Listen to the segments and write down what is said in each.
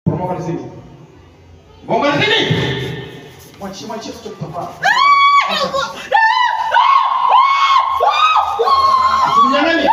Poromoka chini. Gonga chini. Mwachie tutapaa. Usinyang'anye.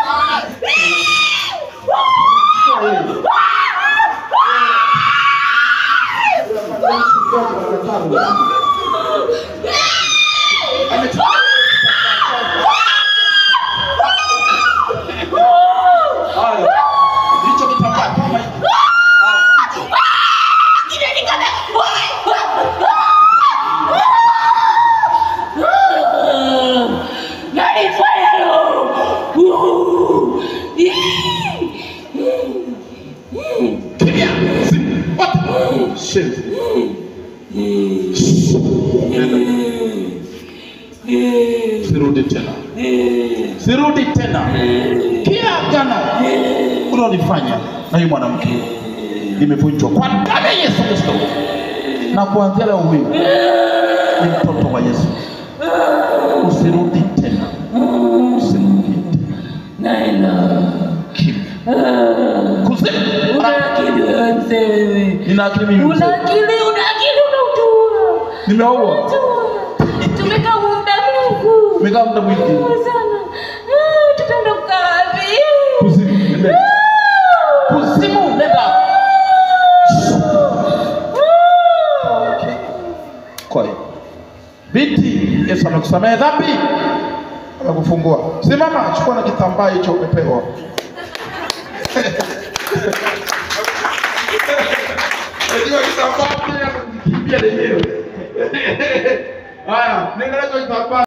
Sirudi tena. Kila agano ulilofanya na yule mwanamke limevunjwa kwa damu ya Yesu Kristo. Na kuanzia leo wewe ni mtoto wa Yesu. Usirudi tena. Usirudi tena. Naenda. Kuzimu. Nina akili mimi. Una akili unautua. Nimeoa. Tumekaa muda mrefu. Tumekaa muda mwingi. Sana. Tutaenda wapi? Kuzimu. Nenda. Kuzimu nenda. Kwa hiyo binti, Yesu amekusamehe dhambi, amekufungua. Simama, chukua na kitambaa hicho umepewa. Ndio kitambaa pia kukimbia lenyewe. Haya, nenda na kitambaa.